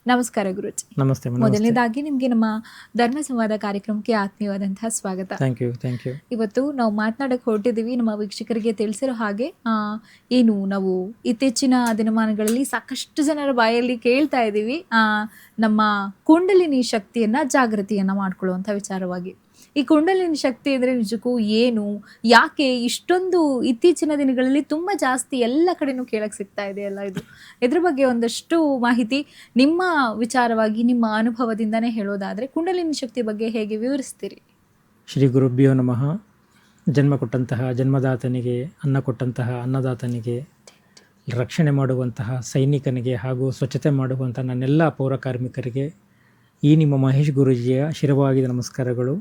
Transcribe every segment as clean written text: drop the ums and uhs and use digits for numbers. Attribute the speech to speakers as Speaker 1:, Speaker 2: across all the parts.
Speaker 1: ನಮಸ್ಕಾರ ಗುರುಜಿ.
Speaker 2: ನಮಸ್ತೆ.
Speaker 1: ಮೊದಲನೇದಾಗಿ ನಿಮಗೆ ನಮ್ಮ ಧರ್ಮ ಸಂವಾದ ಕಾರ್ಯಕ್ರಮಕ್ಕೆ ಆತ್ಮೀಯವಾದಂತಹ ಸ್ವಾಗತ.
Speaker 2: Thank you.
Speaker 1: ಇವತ್ತು ನಾವು ಮಾತನಾಡಕ್ಕೆ ಹೊರಟಿದ್ದೀವಿ. ನಮ್ಮ ವೀಕ್ಷಕರಿಗೆ ತಿಳಿಸಿರೋ ಹಾಗೆ ಏನು ನಾವು ಇತ್ತೀಚಿನ ದಿನಮಾನಗಳಲ್ಲಿ ಸಾಕಷ್ಟು ಜನರ ಬಾಯಲ್ಲಿ ಕೇಳ್ತಾ ಇದ್ದೀವಿ, ನಮ್ಮ ಕುಂಡಲಿನಿ ಶಕ್ತಿಯನ್ನ ಜಾಗೃತಿಯನ್ನ ಮಾಡ್ಕೊಳ್ಳುವಂಥ ವಿಚಾರವಾಗಿ. ಈ ಕುಂಡಲಿನಿ ಶಕ್ತಿ ಅಂದರೆ ನಿಜಕ್ಕೂ ಏನು, ಯಾಕೆ ಇಷ್ಟೊಂದು ಇತ್ತೀಚಿನ ದಿನಗಳಲ್ಲಿ ತುಂಬ ಜಾಸ್ತಿ ಎಲ್ಲ ಕಡೆನೂ ಕೇಳಕ್ಕೆ ಸಿಗ್ತಾ ಇದೆ ಅಲ್ಲ, ಇದ್ರ ಬಗ್ಗೆ ಒಂದಷ್ಟು ಮಾಹಿತಿ ನಿಮ್ಮ ವಿಚಾರವಾಗಿ ನಿಮ್ಮ ಅನುಭವದಿಂದನೇ ಹೇಳೋದಾದರೆ ಕುಂಡಲಿನಿ ಶಕ್ತಿ ಬಗ್ಗೆ ಹೇಗೆ ವಿವರಿಸ್ತೀರಿ?
Speaker 2: ಶ್ರೀ ಗುರುಭ್ಯೋ ನಮಃ. ಜನ್ಮ ಕೊಟ್ಟಂತಹ ಜನ್ಮದಾತನಿಗೆ, ಅನ್ನ ಕೊಟ್ಟಂತಹ ಅನ್ನದಾತನಿಗೆ, ರಕ್ಷಣೆ ಮಾಡುವಂತಹ ಸೈನಿಕನಿಗೆ ಹಾಗೂ ಸ್ವಚ್ಛತೆ ಮಾಡುವಂತಹ ನನ್ನೆಲ್ಲ ಪೌರ ಕಾರ್ಮಿಕರಿಗೆ ಈ ನಿಮ್ಮ ಮಹೇಶ್ ಗುರೂಜಿಯ ಶಿರವಾಗಿದ ನಮಸ್ಕಾರಗಳು.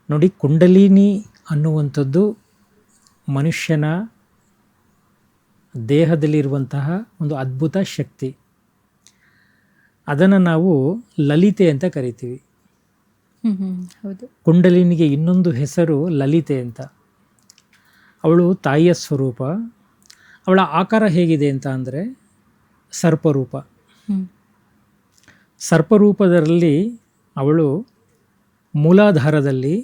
Speaker 2: ನೋಡಿ, ಕುಂಡಲಿನಿ ಅನ್ನುವಂಥದ್ದು ಮನುಷ್ಯನ ದೇಹದಲ್ಲಿರುವಂತಹ ಒಂದು ಅದ್ಭುತ ಶಕ್ತಿ. ಅದನ್ನು ನಾವು ಲಲಿತೆ ಅಂತ ಕರಿತೀವಿ.
Speaker 1: ಹೌದು,
Speaker 2: ಕುಂಡಲಿನಿಗೆ ಇನ್ನೊಂದು ಹೆಸರು ಲಲಿತೆ ಅಂತ. ಅವಳು ತಾಯಿಯ ಸ್ವರೂಪ. ಅವಳ ಆಕಾರ ಹೇಗಿದೆ ಅಂತ ಅಂದರೆ ಸರ್ಪರೂಪ. ಸರ್ಪರೂಪದಲ್ಲಿ ಅವಳು ಮೂಲಾಧಾರದಲ್ಲಿ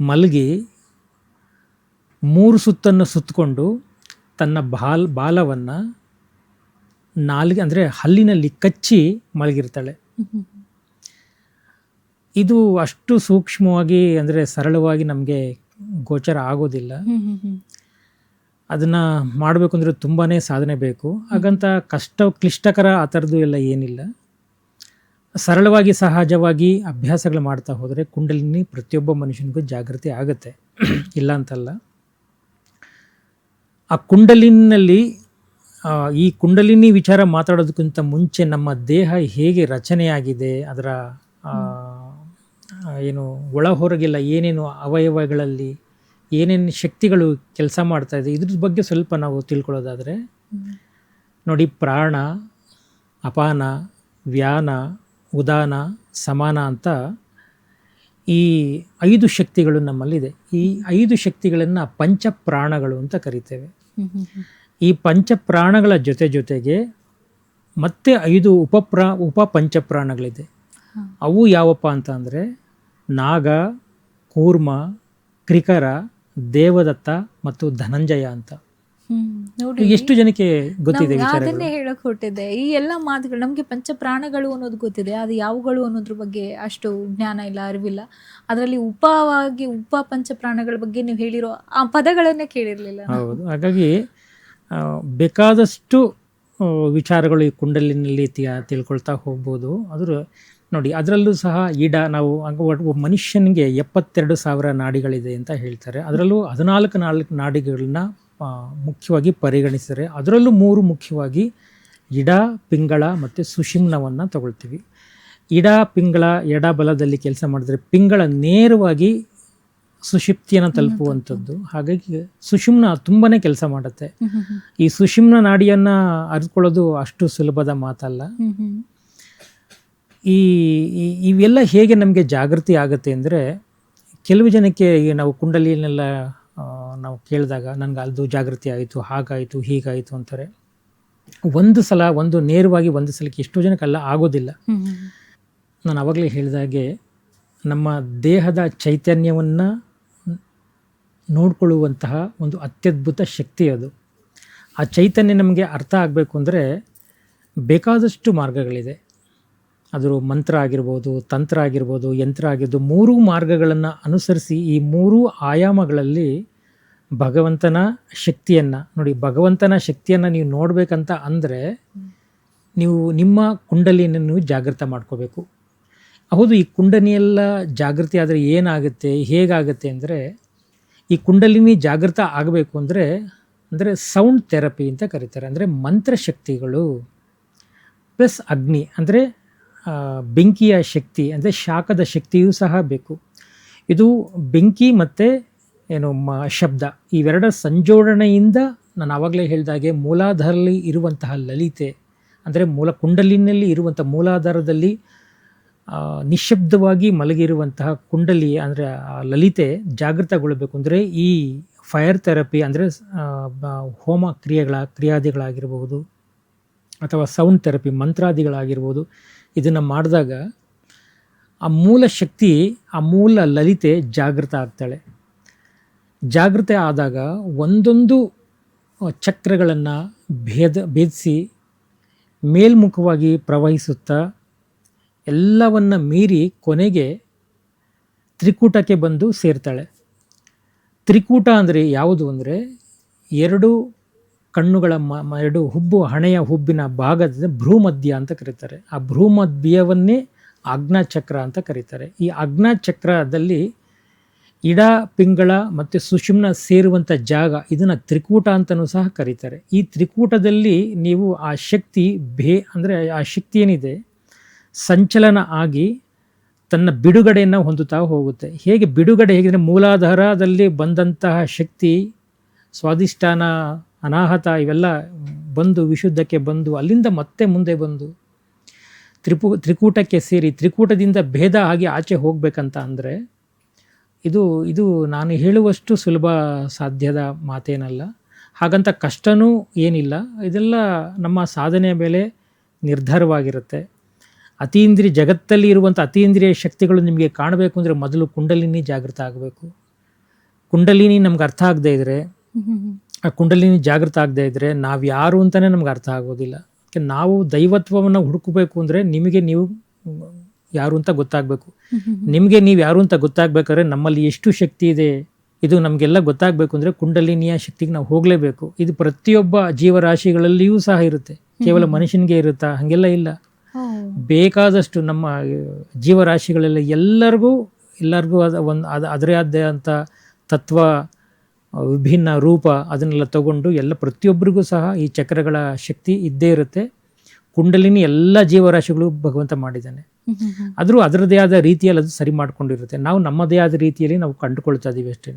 Speaker 2: ಮಲಗಿ 3 ಸುತ್ತನ್ನು ಸುತ್ತಕೊಂಡು ತನ್ನ ಬಾಲವನ್ನು ನಾಲಿಗೆ ಅಂದರೆ ಹಲ್ಲಿನಲ್ಲಿ ಕಚ್ಚಿ ಮಲಗಿರ್ತಾಳೆ. ಇದು ಅಷ್ಟು ಸೂಕ್ಷ್ಮವಾಗಿ ಅಂದರೆ ಸರಳವಾಗಿ ನಮಗೆ ಗೋಚರ ಆಗೋದಿಲ್ಲ. ಅದನ್ನು ಮಾಡಬೇಕು ಅಂದರೆ ತುಂಬಾ ಸಾಧನೆ ಬೇಕು. ಹಾಗಂತ ಕ್ಲಿಷ್ಟಕರ ಆ ಥರದ್ದು ಎಲ್ಲ ಏನಿಲ್ಲ. ಸರಳವಾಗಿ ಸಹಜವಾಗಿ ಅಭ್ಯಾಸಗಳು ಮಾಡ್ತಾ ಹೋದರೆ ಕುಂಡಲಿನಿ ಪ್ರತಿಯೊಬ್ಬ ಮನುಷ್ಯನಿಗೂ ಜಾಗೃತಿ ಆಗುತ್ತೆ, ಇಲ್ಲ ಅಂತಲ್ಲ. ಆ ಕುಂಡಲಿನಲ್ಲಿ ಈ ಕುಂಡಲಿನಿ ವಿಚಾರ ಮಾತಾಡೋದಕ್ಕಿಂತ ಮುಂಚೆ ನಮ್ಮ ದೇಹ ಹೇಗೆ ರಚನೆಯಾಗಿದೆ, ಅದರ ಏನು ಒಳ ಹೊರಗೆಲ್ಲ ಏನೇನು ಅವಯವಗಳಲ್ಲಿ ಏನೇನು ಶಕ್ತಿಗಳು ಕೆಲಸ ಮಾಡ್ತಾ ಇದೆ, ಇದ್ರ ಬಗ್ಗೆ ಸ್ವಲ್ಪ ನಾವು ತಿಳ್ಕೊಳ್ಳೋದಾದರೆ ನೋಡಿ, ಪ್ರಾಣ, ಅಪಾನ, ವ್ಯಾನ, ಉದಾನ, ಸಮಾನ ಅಂತ ಈ 5 ಶಕ್ತಿಗಳು ನಮ್ಮಲ್ಲಿದೆ. ಈ 5 ಶಕ್ತಿಗಳನ್ನು ಪಂಚಪ್ರಾಣಗಳು ಅಂತ ಕರಿತೇವೆ. ಈ ಪಂಚಪ್ರಾಣಗಳ ಜೊತೆಗೆ ಮತ್ತೆ 5 ಉಪ ಪಂಚಪ್ರಾಣಗಳಿದೆ. ಅವು ಯಾವಪ್ಪ ಅಂತ ಅಂದರೆ ನಾಗ, ಕೂರ್ಮ, ಕ್ರಿಕರ, ದೇವದತ್ತ ಮತ್ತು ಧನಂಜಯ ಅಂತ. ಎಷ್ಟು ಜನಕ್ಕೆ ಗೊತ್ತಿದೆ?
Speaker 1: ಅದನ್ನೇ ಹೇಳಕ್ ಹೊರಟಿದ್ದೆ. ಈ ಎಲ್ಲ ಮಾತುಗಳು ನಮಗೆ ಪಂಚಪ್ರಾಣಗಳು ಅನ್ನೋದು ಗೊತ್ತಿದೆ, ಅದು ಯಾವುಗಳು ಅನ್ನೋದ್ರ ಬಗ್ಗೆ ಅಷ್ಟು ಜ್ಞಾನ ಇಲ್ಲ, ಅರಿವಿಲ್ಲ. ಅದರಲ್ಲಿ ಉಪ ಪಂಚಪ್ರಾಣಗಳ ಬಗ್ಗೆ ನೀವು ಹೇಳಿರೋ ಆ ಪದಗಳನ್ನೇ ಕೇಳಿರ್ಲಿಲ್ಲ.
Speaker 2: ಹೌದು, ಹಾಗಾಗಿ ಬೇಕಾದಷ್ಟು ವಿಚಾರಗಳು ಈ ಕುಂಡಲಿನಲ್ಲಿ ತಿಳ್ಕೊಳ್ತಾ ಹೋಗ್ಬೋದು. ಅದ್ರ ನೋಡಿ, ಅದರಲ್ಲೂ ಸಹ ನಾವು ಮನುಷ್ಯನಿಗೆ 72,000 ನಾಡಿಗಳಿದೆ ಅಂತ ಹೇಳ್ತಾರೆ. ಅದರಲ್ಲೂ 14 ನಾಡಿಗಳನ್ನ ಮುಖ್ಯವಾಗಿ ಪರಿಗಣಿಸಿದರೆ ಅದರಲ್ಲೂ 3 ಮುಖ್ಯವಾಗಿ ಇಡ, ಪಿಂಗಳ ಮತ್ತು ಸುಷುಮ್ನವನ್ನು ತಗೊಳ್ತೀವಿ. ಇಡ, ಪಿಂಗಳ ಎಡ ಬಲದಲ್ಲಿ ಕೆಲಸ ಮಾಡಿದ್ರೆ ಪಿಂಗಳ ನೇರವಾಗಿ ಸುಷುಪ್ತಿಯನ್ನು ತಲುಪುವಂಥದ್ದು. ಹಾಗಾಗಿ ಸುಷುಮ್ನ ತುಂಬಾ ಕೆಲಸ ಮಾಡುತ್ತೆ. ಈ ಸುಷುಮ್ನ ನಾಡಿಯನ್ನು ಅರಿದುಕೊಳ್ಳೋದು ಅಷ್ಟು ಸುಲಭದ ಮಾತಲ್ಲ. ಇವೆಲ್ಲ ಹೇಗೆ ನಮಗೆ ಜಾಗೃತಿ ಆಗುತ್ತೆ ಅಂದರೆ, ಕೆಲವು ಜನಕ್ಕೆ ನಾವು ಕುಂಡಲಿನೆಲ್ಲ ನಾವು ಕೇಳಿದಾಗ ನನಗೆ ಅದು ಜಾಗೃತಿ ಆಯಿತು, ಹಾಗಾಯಿತು, ಹೀಗಾಯಿತು ಅಂತಾರೆ. ಒಂದು ನೇರವಾಗಿ ಒಂದು ಸಲಕ್ಕೆ ಎಷ್ಟೋ ಜನಕ್ಕೆಲ್ಲ ಆಗೋದಿಲ್ಲ. ನಾನು ಆವಾಗಲೇ ಹೇಳಿದಾಗೆ ನಮ್ಮ ದೇಹದ ಚೈತನ್ಯವನ್ನು ನೋಡಿಕೊಳ್ಳುವಂತಹ ಒಂದು ಅತ್ಯದ್ಭುತ ಶಕ್ತಿ ಅದು. ಆ ಚೈತನ್ಯ ನಮಗೆ ಅರ್ಥ ಆಗಬೇಕು ಅಂದರೆ ಬೇಕಾದಷ್ಟು ಮಾರ್ಗಗಳಿದೆ. ಅದು ಮಂತ್ರ ಆಗಿರ್ಬೋದು, ತಂತ್ರ ಆಗಿರ್ಬೋದು, ಯಂತ್ರ ಆಗಿರ್ಬೋದು. 3 ಮಾರ್ಗಗಳನ್ನು ಅನುಸರಿಸಿ ಈ 3 ಆಯಾಮಗಳಲ್ಲಿ ಭಗವಂತನ ಶಕ್ತಿಯನ್ನು ನೋಡಿ. ಭಗವಂತನ ಶಕ್ತಿಯನ್ನು ನೀವು ನೋಡಬೇಕಂತ ಅಂದರೆ ನೀವು ನಿಮ್ಮ ಕುಂಡಲಿಯನ್ನು ಜಾಗೃತ ಮಾಡ್ಕೋಬೇಕು. ಹೌದು, ಈ ಕುಂಡಲಿಯೆಲ್ಲ ಜಾಗೃತಿ ಆದರೆ ಏನಾಗುತ್ತೆ, ಹೇಗಾಗುತ್ತೆ ಅಂದರೆ, ಈ ಕುಂಡಲಿನಿ ಜಾಗೃತ ಆಗಬೇಕು ಅಂದರೆ ಸೌಂಡ್ ಥೆರಪಿ ಅಂತ ಕರೀತಾರೆ. ಅಂದರೆ ಮಂತ್ರಶಕ್ತಿಗಳು ಪ್ಲಸ್ ಅಗ್ನಿ ಅಂದರೆ ಬೆಂಕಿಯ ಶಕ್ತಿ, ಅಂದರೆ ಶಾಖದ ಶಕ್ತಿಯೂ ಸಹ ಬೇಕು. ಇದು ಬೆಂಕಿ ಮತ್ತು ಶಬ್ದ ಇವೆರಡರ ಸಂಜೋಡಣೆಯಿಂದ ನಾನು ಆವಾಗಲೇ ಹೇಳಿದಾಗೆ ಮೂಲಾಧಾರದಲ್ಲಿ ಇರುವಂತಹ ಲಲಿತೆ ಅಂದರೆ ಕುಂಡಲಿನಲ್ಲಿ ಇರುವಂಥ ಮೂಲಾಧಾರದಲ್ಲಿ ನಿಶ್ಶಬ್ದವಾಗಿ ಮಲಗಿರುವಂತಹ ಕುಂಡಲಿ ಅಂದರೆ ಲಲಿತೆ ಜಾಗೃತಗೊಳ್ಳಬೇಕು ಅಂದರೆ ಈ ಫೈರ್ ಥೆರಪಿ ಅಂದರೆ ಹೋಮ ಕ್ರಿಯಾದಿಗಳಾಗಿರಬಹುದು, ಅಥವಾ ಸೌಂಡ್ ಥೆರಪಿ, ಮಂತ್ರಾದಿಗಳಾಗಿರ್ಬೋದು, ಇದನ್ನು ಮಾಡಿದಾಗ ಆ ಮೂಲ ಶಕ್ತಿ, ಆ ಮೂಲ ಲಲಿತೆ ಜಾಗೃತ ಆಗ್ತಾಳೆ. ಜಾಗೃತ ಆದಾಗ ಒಂದೊಂದು ಚಕ್ರಗಳನ್ನು ಭೇದಿಸಿ ಮೇಲ್ಮುಖವಾಗಿ ಪ್ರವಹಿಸುತ್ತಾ ಎಲ್ಲವನ್ನು ಮೀರಿ ಕೊನೆಗೆ ತ್ರಿಕೂಟಕ್ಕೆ ಬಂದು ಸೇರ್ತಾಳೆ. ತ್ರಿಕೂಟ ಅಂದರೆ ಯಾವುದು ಅಂದರೆ ಎರಡು ಕಣ್ಣುಗಳ ಎರಡು ಹುಬ್ಬು, ಹಣೆಯ ಹುಬ್ಬಿನ ಭಾಗದ ಭ್ರೂಮಧ್ಯ ಅಂತ ಕರೀತಾರೆ. ಆ ಭ್ರೂಮಧ್ಯವನ್ನೇ ಆಜ್ಞಾಚಕ್ರ ಅಂತ ಕರೀತಾರೆ. ಈ ಆಜ್ಞಾಚಕ್ರದಲ್ಲಿ ಇಡ, ಪಿಂಗಳ ಮತ್ತು ಸುಷುಮ್ನ ಸೇರುವಂಥ ಜಾಗ, ಇದನ್ನು ತ್ರಿಕೂಟ ಅಂತಲೂ ಸಹ ಕರೀತಾರೆ. ಈ ತ್ರಿಕೂಟದಲ್ಲಿ ನೀವು ಆ ಶಕ್ತಿ ಅಂದರೆ ಆ ಶಕ್ತಿ ಏನಿದೆ ಸಂಚಲನ ಆಗಿ ತನ್ನ ಬಿಡುಗಡೆಯನ್ನು ಹೊಂದುತ್ತಾ ಹೋಗುತ್ತೆ. ಹೇಗೆ ಬಿಡುಗಡೆ ಹೇಗಿದ್ರೆ ಮೂಲಾಧಾರದಲ್ಲಿ ಬಂದಂತಹ ಶಕ್ತಿ ಸ್ವಾಧಿಷ್ಠಾನ, ಅನಾಹತ ಇವೆಲ್ಲ ಬಂದು ವಿಶುದ್ಧಕ್ಕೆ ಬಂದು ಅಲ್ಲಿಂದ ಮತ್ತೆ ಮುಂದೆ ಬಂದು ತ್ರಿಕೂಟಕ್ಕೆ ಸೇರಿ ತ್ರಿಕೂಟದಿಂದ ಭೇದ ಆಗಿ ಆಚೆ ಹೋಗಬೇಕಂತ ಅಂದರೆ ಇದು ನಾನು ಹೇಳುವಷ್ಟು ಸುಲಭ ಸಾಧ್ಯದ ಮಾತೇನಲ್ಲ. ಹಾಗಂತ ಕಷ್ಟನೂ ಏನಿಲ್ಲ. ಇದೆಲ್ಲ ನಮ್ಮ ಸಾಧನೆಯ ಮೇಲೆ ನಿರ್ಧಾರವಾಗಿರುತ್ತೆ. ಅತೀಂದ್ರಿಯ ಜಗತ್ತಲ್ಲಿ ಇರುವಂಥ ಅತೀಂದ್ರಿಯ ಶಕ್ತಿಗಳು ನಿಮಗೆ ಕಾಣಬೇಕು ಅಂದರೆ ಮೊದಲು ಕುಂಡಲಿನಿ ಜಾಗೃತ ಆಗಬೇಕು. ಕುಂಡಲಿನಿ ನಮ್ಗೆ ಅರ್ಥ ಆಗದೇ ಇದ್ದರೆ, ಆ ಕುಂಡಲಿನಿ ಜಾಗೃತ ಆಗದೇ ಇದ್ದರೆ ನಾವು ಯಾರು ಅಂತಲೇ ನಮ್ಗೆ ಅರ್ಥ ಆಗೋದಿಲ್ಲ. ನಾವು ದೈವತ್ವವನ್ನು ಹುಡುಕಬೇಕು ಅಂದರೆ ನಿಮಗೆ ನೀವು ಯಾರು ಅಂತ ಗೊತ್ತಾಗಬೇಕು. ನಿಮಗೆ ನೀವು ಯಾರು ಅಂತ ಗೊತ್ತಾಗಬೇಕಾದ್ರೆ ನಮ್ಮಲ್ಲಿ ಎಷ್ಟು ಶಕ್ತಿ ಇದೆ ಇದು ನಮಗೆಲ್ಲ ಗೊತ್ತಾಗಬೇಕು ಅಂದರೆ ಕುಂಡಲಿನಿಯ ಶಕ್ತಿಗೆ ನಾವು ಹೋಗಲೇಬೇಕು. ಇದು ಪ್ರತಿಯೊಬ್ಬ ಜೀವರಾಶಿಗಳಲ್ಲಿಯೂ ಸಹ ಇರುತ್ತೆ. ಕೇವಲ ಮನುಷ್ಯನಿಗೆ ಇರುತ್ತಾ? ಹಾಗೆಲ್ಲ ಇಲ್ಲ. ಬೇಕಾದಷ್ಟು ನಮ್ಮ ಜೀವರಾಶಿಗಳೆಲ್ಲ ಎಲ್ಲರಿಗೂ ಅದರೇ ಆದಂಥ ತತ್ವ, ವಿಭಿನ್ನ ರೂಪ, ಅದನ್ನೆಲ್ಲ ತಗೊಂಡು ಎಲ್ಲ ಪ್ರತಿಯೊಬ್ಬರಿಗೂ ಸಹ ಈ ಚಕ್ರಗಳ ಶಕ್ತಿ ಇದ್ದೇ ಇರುತ್ತೆ. ಕುಂಡಲಿನಿ ಎಲ್ಲ ಜೀವರಾಶಿಗಳು ಭಗವಂತ ಮಾಡಿದ್ದಾನೆ. ಆದರೂ ಅದರದೇ ಆದ ರೀತಿಯಲ್ಲಿ ಅದು ಸರಿ ಮಾಡ್ಕೊಂಡಿರುತ್ತೆ. ನಾವು ನಮ್ಮದೇ ಆದ ರೀತಿಯಲ್ಲಿ ನಾವು ಕಂಡುಕೊಳ್ತಾ ಇದ್ದೀವಿ ಅಷ್ಟೇ.